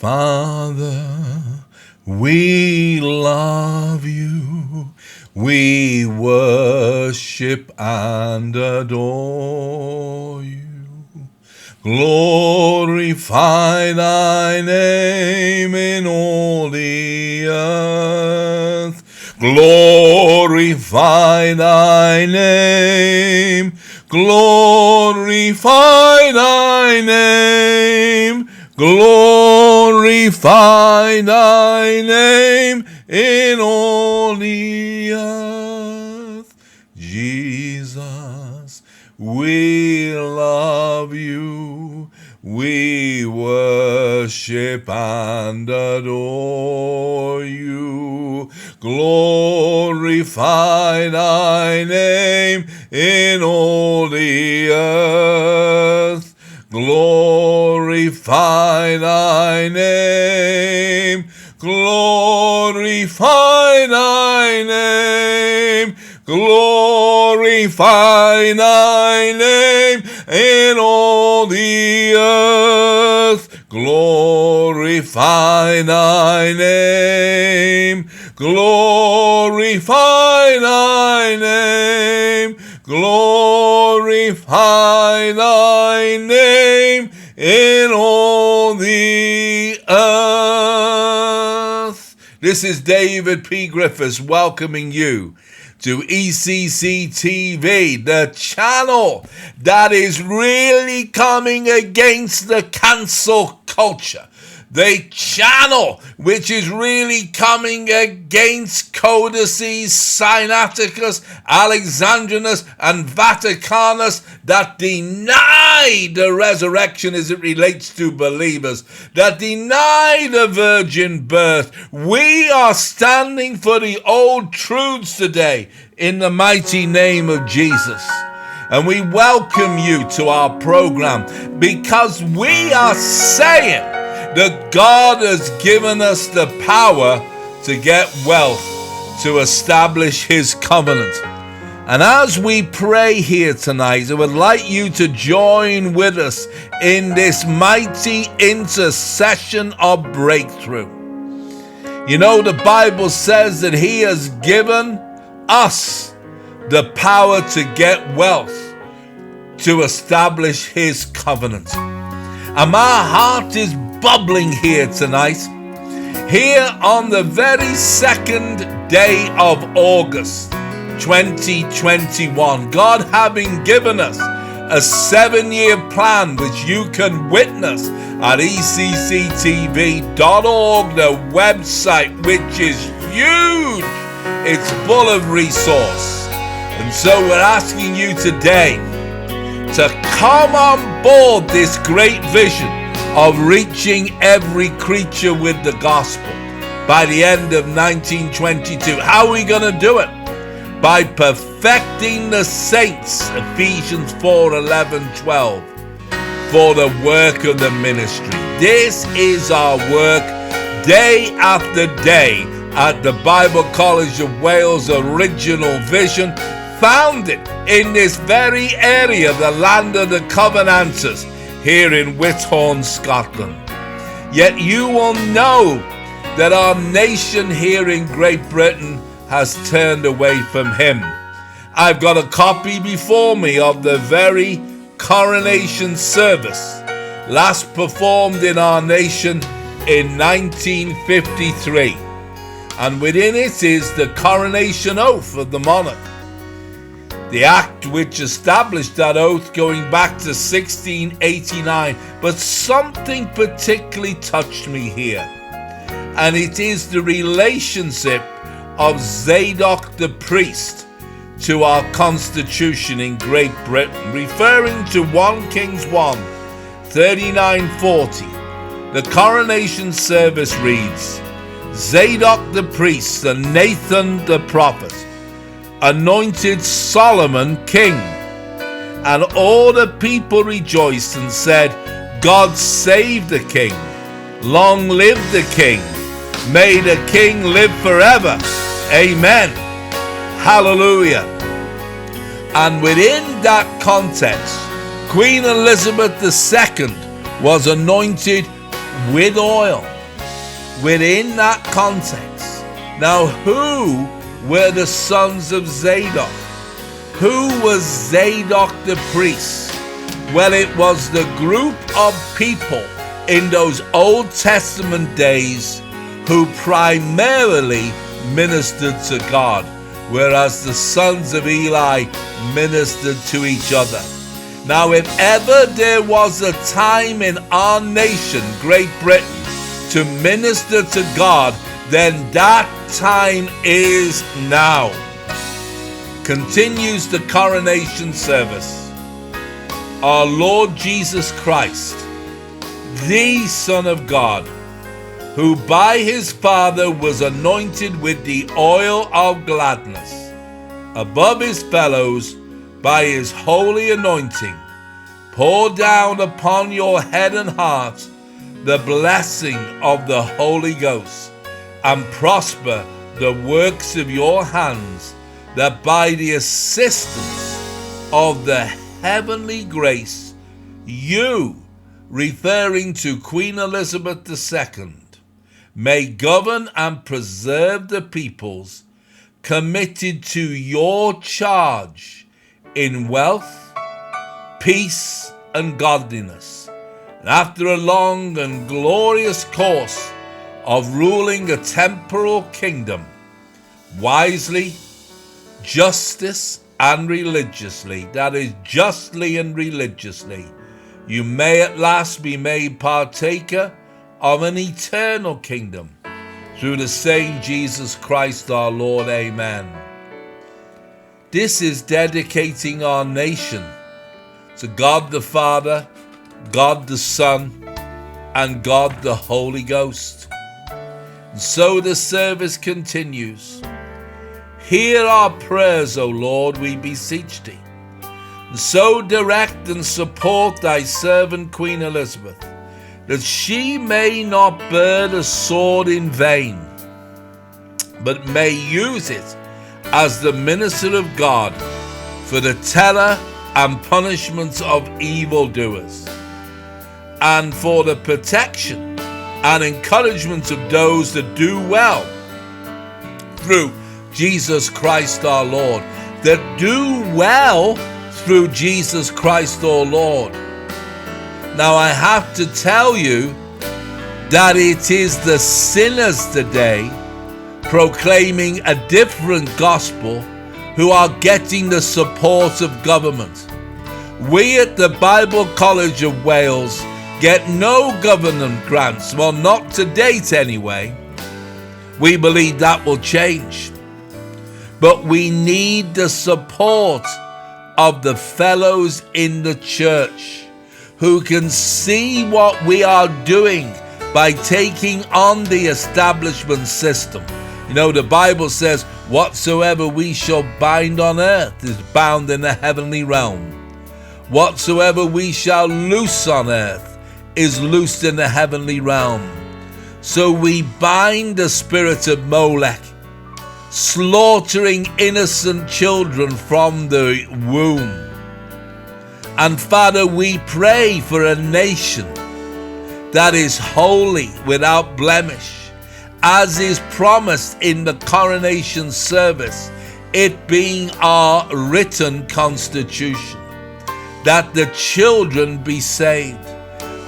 Father, we love you. We worship and adore you. Glorify thy name in all the earth. Glorify thy name. Glorify thy name. Glorify thy name in all the earth. Jesus, we love you. We worship and adore you. Glorify thy name in all the earth. Glorify thy name. Glorify thy name. Glorify thy name in all the earth. Glorify thy name. Glorify thy name. Glorify thy name in all the earth. This is David P Griffiths welcoming you to ECC TV, the channel that is really coming against the cancel culture. The channel which is really coming against codices, Sinaiticus, Alexandrinus, and Vaticanus that deny the resurrection as it relates to believers, that deny the virgin birth. We are standing for the old truths today in the mighty name of Jesus. And we welcome you to our program because we are saying that God has given us the power to get wealth, to establish his covenant. And as we pray here tonight, I would like you to join with us in this mighty intercession of breakthrough. You know, the Bible says that he has given us the power to get wealth, to establish his covenant. And my heart is bubbling here tonight, here on the very second day of August 2021, God having given us a 7-year plan which you can witness at ecctv.org, the website, which is huge. It's full of resource. And so we're asking you today to come on board this great vision of reaching every creature with the gospel by the end of 1922. How are we going to do it? By perfecting the saints, Ephesians 4:11-12, for the work of the ministry. This is our work day after day at the Bible College of Wales' original vision, founded in this very area, the land of the Covenanters, here in Whithorn, Scotland. Yet you will know that our nation here in Great Britain has turned away from him. I've got a copy before me of the very coronation service last performed in our nation in 1953. And within it is the coronation oath of the monarch, the act which established that oath going back to 1689. But something particularly touched me here, and it is the relationship of Zadok the priest to our constitution in Great Britain, referring to 1 Kings 1, 39-40. The coronation service reads, Zadok the priest and Nathan the prophet anointed Solomon king, and all the people rejoiced and said, God save the king, long live the king, may the king live forever, amen, hallelujah. And within that context, Queen Elizabeth II was anointed with oil. within that context. Now, who were the sons of Zadok? Who was Zadok the priest? Well, it was the group of people in those Old Testament days who primarily ministered to God, whereas the sons of Eli ministered to each other. Now, if ever there was a time in our nation, Great Britain, to minister to God, then that time is now. Continues the coronation service. Our Lord Jesus Christ, the Son of God, who by his Father was anointed with the oil of gladness above his fellows by his holy anointing, pour down upon your head and heart the blessing of the Holy Ghost, and prosper the works of your hands, that by the assistance of the heavenly grace, you, referring to Queen Elizabeth II, may govern and preserve the peoples committed to your charge in wealth, peace, and godliness. And after a long and glorious course of ruling a temporal kingdom, wisely, justice, and religiously, that is, justly and religiously, you may at last be made partaker of an eternal kingdom, through the same Jesus Christ our Lord. Amen. This is dedicating our nation to God the Father, God the Son, and God the Holy Ghost. And so the service continues. Hear our prayers, O Lord, we beseech thee. And so direct and support thy servant Queen Elizabeth, that she may not bear the sword in vain, but may use it as the minister of God for the terror and punishments of evildoers, and for the protection and encouragement of those that do well through Jesus Christ our Lord, that do well through Jesus Christ our Lord. Now I have to tell you that it is the sinners today proclaiming a different gospel who are getting the support of government. We at the Bible College of Wales get no government grants, well, not to date anyway. We believe that will change. But we need the support of the fellows in the church who can see what we are doing by taking on the establishment system. You know, the Bible says, whatsoever we shall bind on earth is bound in the heavenly realm. Whatsoever we shall loose on earth is loosed in the heavenly realm. So we bind the spirit of Molech, slaughtering innocent children from the womb. And Father, we pray for a nation that is holy, without blemish, as is promised in the coronation service, it being our written constitution, that the children be saved.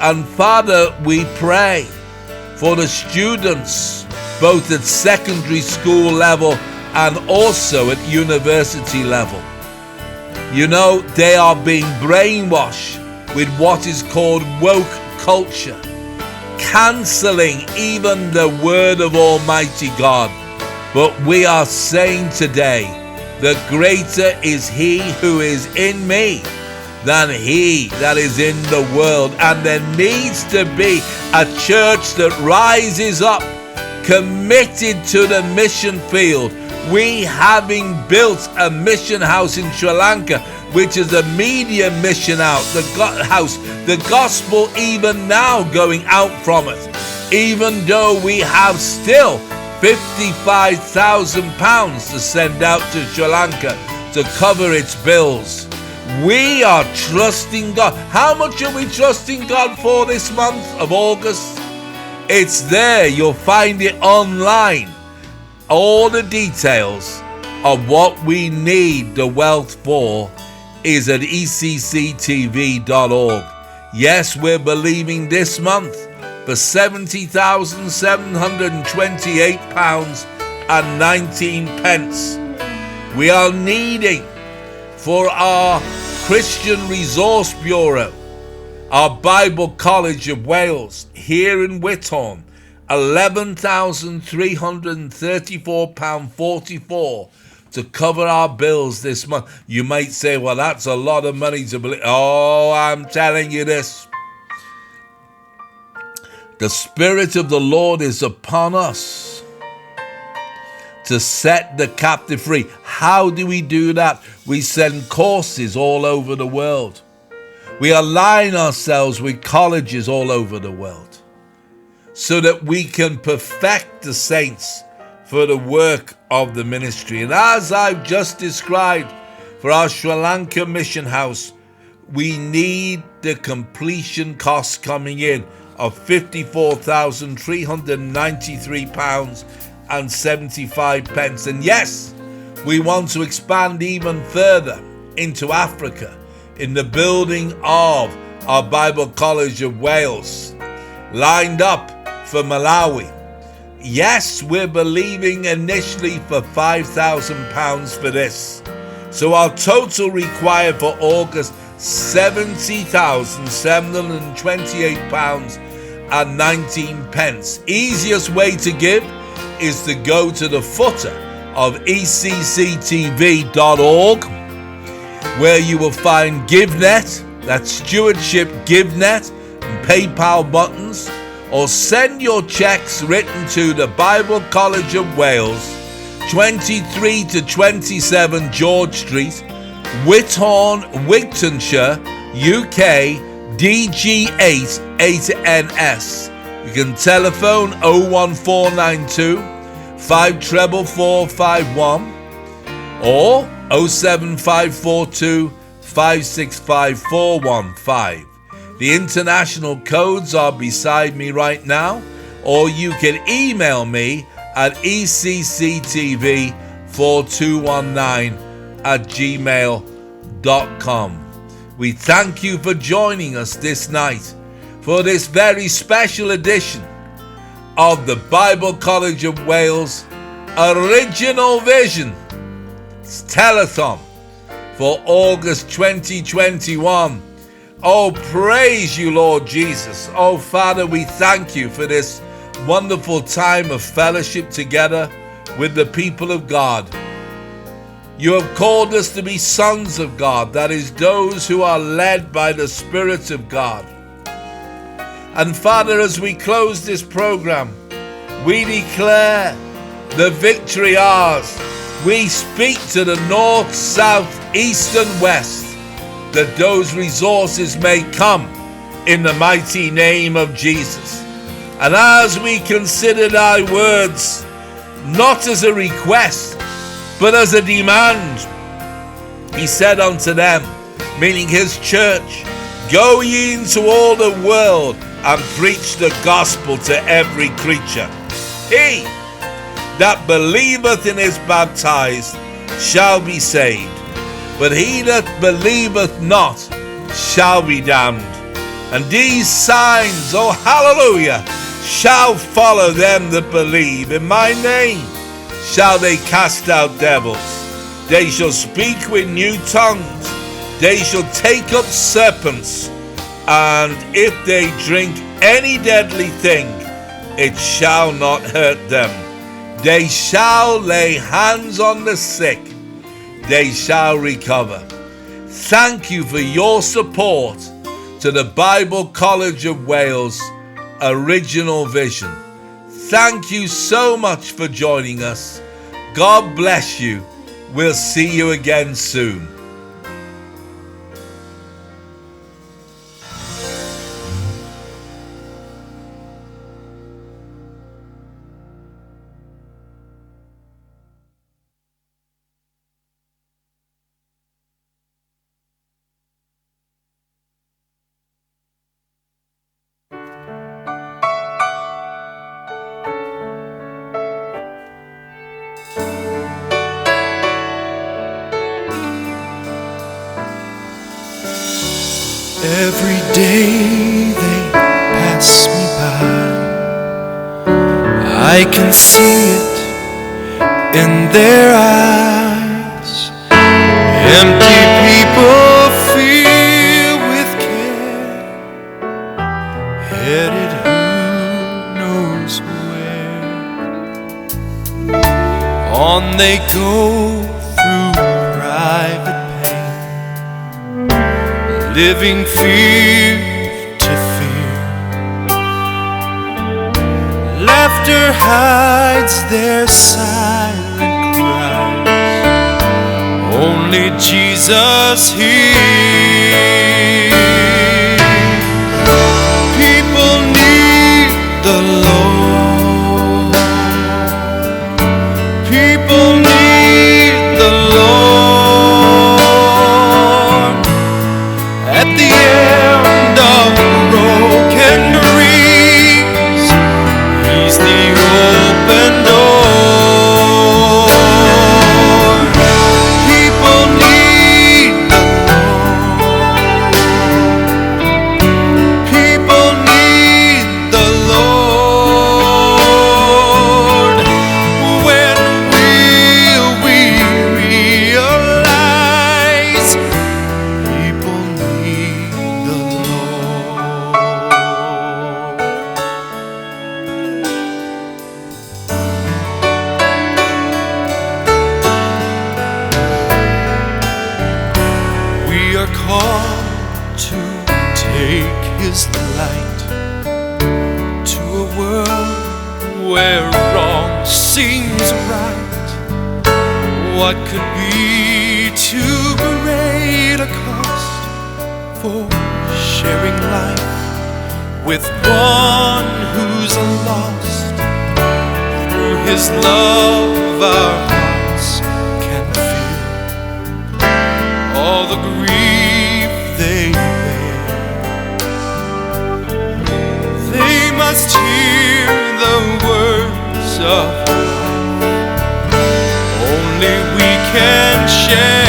And Father, we pray for the students, both at secondary school level and also at university level. You know, they are being brainwashed with what is called woke culture, cancelling even the word of Almighty God. But we are saying today, the greater is he who is in me than he that is in the world. And there needs to be a church that rises up, committed to the mission field. We, having built a mission house in Sri Lanka, which is a media mission house, the gospel even now going out from it, even though we have still £55,000 to send out to Sri Lanka to cover its bills. We are trusting God. How much are we trusting God for this month of August? It's there. You'll find it online. All the details of what we need the wealth for is at ecctv.org. Yes, we're believing this month for £70,728.19. We are needing for our Christian Resource Bureau, our Bible College of Wales here in Whithorn, £11,334.44 to cover our bills this month. You might say, well, that's a lot of money to believe. Oh, I'm telling you this. The Spirit of the Lord is upon us to set the captive free. How do we do that? We send courses all over the world. We align ourselves with colleges all over the world so that we can perfect the saints for the work of the ministry. And as I've just described for our Sri Lanka mission house, we need the completion costs coming in of £54,393.75. And yes, we want to expand even further into Africa in the building of our Bible College of Wales, lined up for Malawi. Yes, we're believing initially for £5,000 for this. So our total required for August, £70,728.19. Easiest way to give is to go to the footer of ecctv.org, where you will find GiveNet, that's Stewardship GiveNet, and PayPal buttons, or send your checks written to the Bible College of Wales, 23 to 27 George Street, Whithorn, Wigtonshire, UK, DG8 8NS. You can telephone 01492 544451 or 07542 565415. The international codes are beside me right now, or you can email me at ecctv4219@gmail.com. We thank you for joining us this night for this very special edition of the Bible College of Wales Original Vision Telethon for August 2021. Oh, praise you, Lord Jesus. Oh, Father, we thank you for this wonderful time of fellowship together with the people of God. You have called us to be sons of God, that is, those who are led by the Spirit of God. And Father, as we close this program, we declare the victory ours. We speak to the north, south, east, and west, that those resources may come in the mighty name of Jesus. And as we consider thy words, not as a request, but as a demand, he said unto them, meaning his church, go ye into all the world and preach the gospel to every creature. He that believeth and is baptized shall be saved, but he that believeth not shall be damned. And these signs, oh hallelujah, shall follow them that believe. In my name shall they cast out devils. They shall speak with new tongues. They shall take up serpents. And if they drink any deadly thing, it shall not hurt them. They shall lay hands on the sick. They shall recover. Thank you for your support to the Bible College of Wales Original Vision. Thank you so much for joining us. God bless you. We'll see you again soon. Every day they pass me by, I can see it in their eyes. Empty people filled with care, headed who knows where. On they go through private pain, living fear to fear. Laughter hides their silent cries, only Jesus hears. People need the Lord. People need the Lord. At the end of broken dreams, He's the open door. People need the Lord. People need the Lord. When will we realize people need the Lord? We are called to take His light to a world where wrong seems right. What could be too great a cost for sharing life with one who's lost? Through His love our hearts can feel all the grief they bear. They must hear the words of life. Only we can share